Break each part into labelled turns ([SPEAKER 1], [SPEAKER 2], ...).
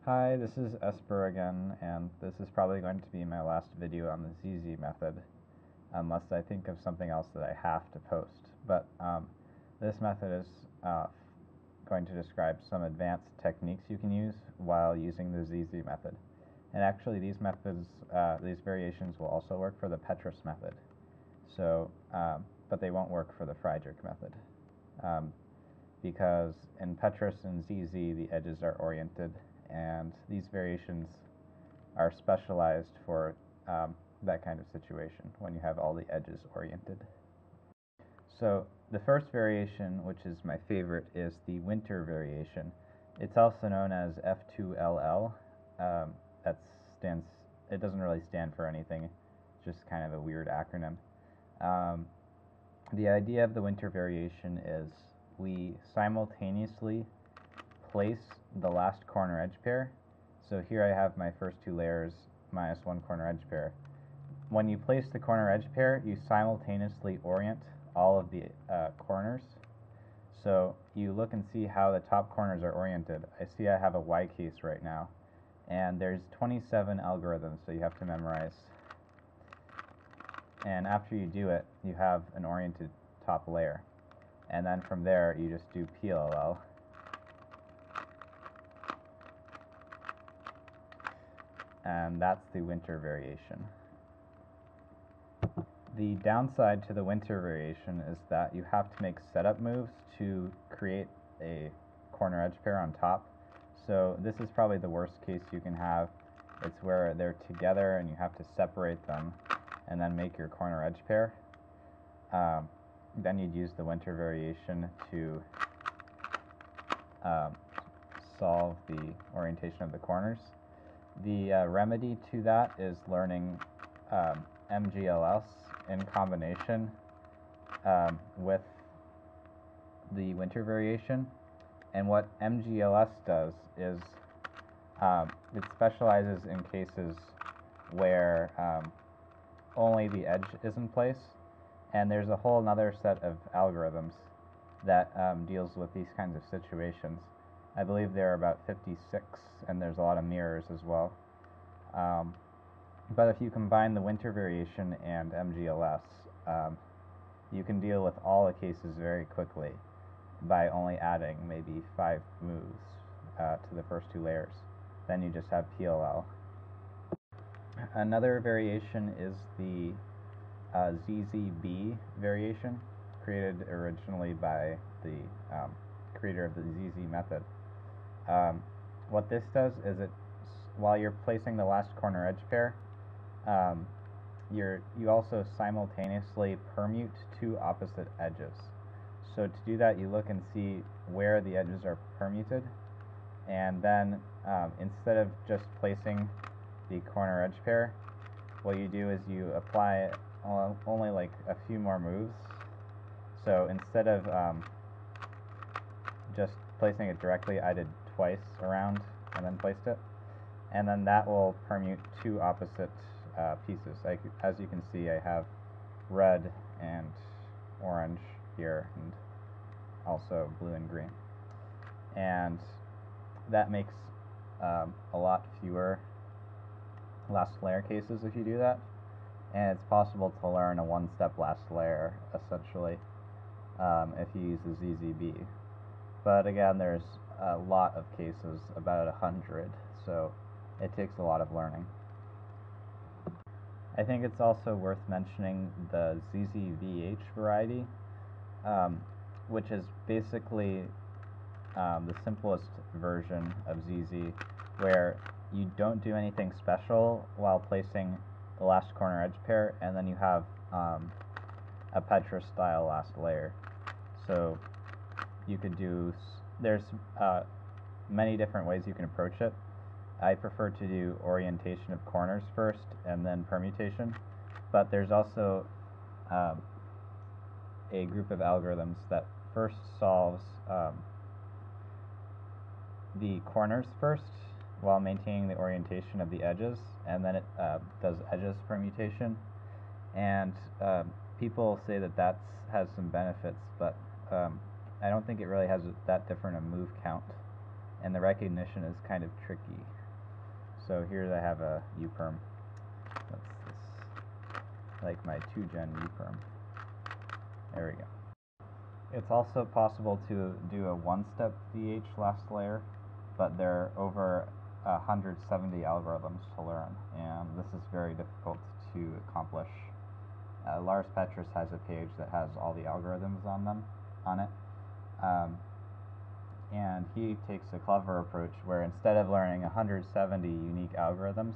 [SPEAKER 1] Hi, this is Esper again, and this is probably going to be my last video on the ZZ method, unless I think of something else that I have to post. But this method is going to describe some advanced techniques you can use while using the ZZ method. And actually these methods, these variations will also work for the Petrus method. So, but they won't work for the Friedrich method. Because in Petrus and ZZ the edges are oriented, and these variations are specialized for that kind of situation when you have all the edges oriented. So the first variation, which is my favorite, is the winter variation. It's also known as F2LL. It doesn't really stand for anything, it's just kind of a weird acronym. The idea of the winter variation is we simultaneously place the last corner edge pair. So here I have my first two layers minus one corner edge pair. When you place the corner edge pair, you simultaneously orient all of the corners. So you look and see how the top corners are oriented. I see I have a Y case right now, and there's 27 algorithms that you have to memorize. And after you do it, you have an oriented top layer. And then from there, you just do PLL. And that's the winter variation. The downside to the winter variation is that you have to make setup moves to create a corner edge pair on top. So this is probably the worst case you can have. It's where they're together and you have to separate them and then make your corner edge pair. Then you'd use the winter variation to solve the orientation of the corners. The remedy to that is learning MGLS in combination with the winter variation. And what MGLS does is it specializes in cases where only the edge is in place, and there's a whole another set of algorithms that deals with these kinds of situations. I believe there are about 56, and there's a lot of mirrors as well. But if you combine the winter variation and MGLS, you can deal with all the cases very quickly by only adding maybe 5 moves to the first two layers. Then you just have PLL. Another variation is the ZZB variation, created originally by the creator of the ZZ method. What this does is while you're placing the last corner edge pair, you also simultaneously permute two opposite edges. So to do that, you look and see where the edges are permuted, and then instead of just placing the corner edge pair, what you do is you apply only like a few more moves. So instead of just placing it directly, I did twice around and then placed it, and then that will permute two opposite pieces. As you can see, I have red and orange here, and also blue and green, and that makes a lot fewer last layer cases if you do that, and it's possible to learn a one-step last layer essentially if you use the ZZB. But again, there's a lot of cases, about 100, so it takes a lot of learning. I think it's also worth mentioning the ZZVH variety, which is basically the simplest version of ZZ, where you don't do anything special while placing the last corner edge pair, and then you have a Petrus style last layer. So you could do, there's many different ways you can approach it. I prefer to do orientation of corners first and then permutation, but there's also a group of algorithms that first solves the corners first while maintaining the orientation of the edges, and then it does edges permutation. And people say that has some benefits, but I don't think it really has that different a move count, and the recognition is kind of tricky. So here I have a U-perm. That's this, like my 2-gen U-perm. There we go. It's also possible to do a one-step VH last layer, but there are over 170 algorithms to learn, and this is very difficult to accomplish. Lars Petrus has a page that has all the algorithms on it, and he takes a clever approach where instead of learning 170 unique algorithms,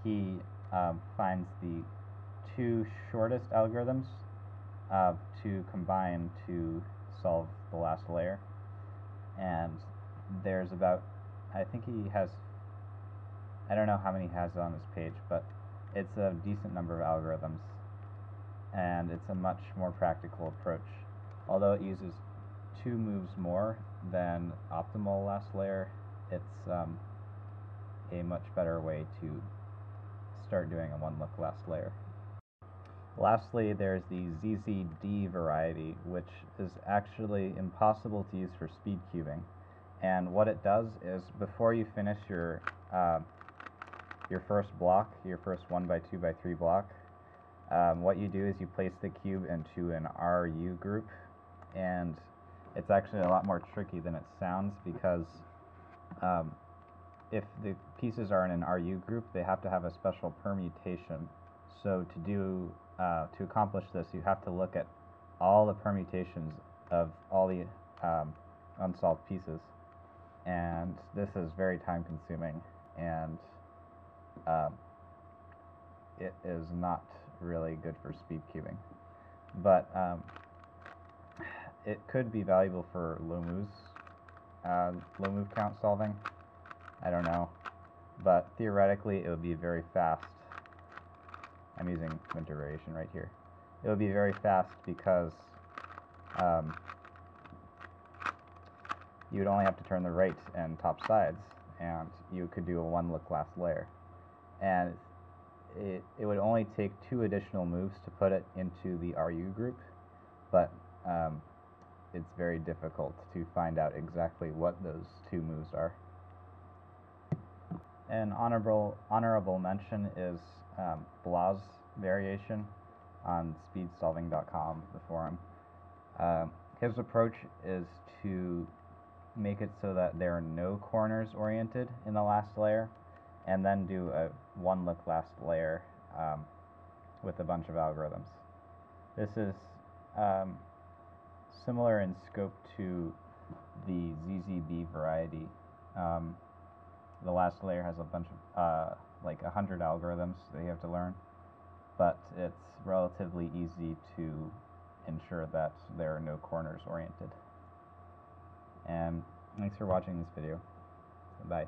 [SPEAKER 1] he finds the 2 shortest algorithms to combine to solve the last layer. And there's about, I think he has, I don't know how many he has on his page, but it's a decent number of algorithms, and it's a much more practical approach. Although it uses 2 moves more than optimal last layer, it's a much better way to start doing a one-look last layer. Lastly, there's the ZZD variety, which is actually impossible to use for speed cubing. And what it does is, before you finish your first block, your first 1x2x3 block, what you do is you place the cube into an RU group, and it's actually a lot more tricky than it sounds, because if the pieces are in an RU group, they have to have a special permutation. So to accomplish this, you have to look at all the permutations of all the unsolved pieces, and this is very time consuming, and it is not really good for speed cubing. But it could be valuable for low move count solving. I don't know, but theoretically it would be very fast. I'm using winter variation right here. It would be very fast because you would only have to turn the right and top sides, and you could do a one-look last layer. And it would only take 2 additional moves to put it into the RU group, but it's very difficult to find out exactly what those 2 moves are. An honorable mention is Blas variation on speedsolving.com, the forum. His approach is to make it so that there are no corners oriented in the last layer, and then do a one-look last layer with a bunch of algorithms. This is similar in scope to the ZZB variety. The last layer has a bunch of like 100 algorithms that you have to learn, but it's relatively easy to ensure that there are no corners oriented. And thanks for watching this video. Bye.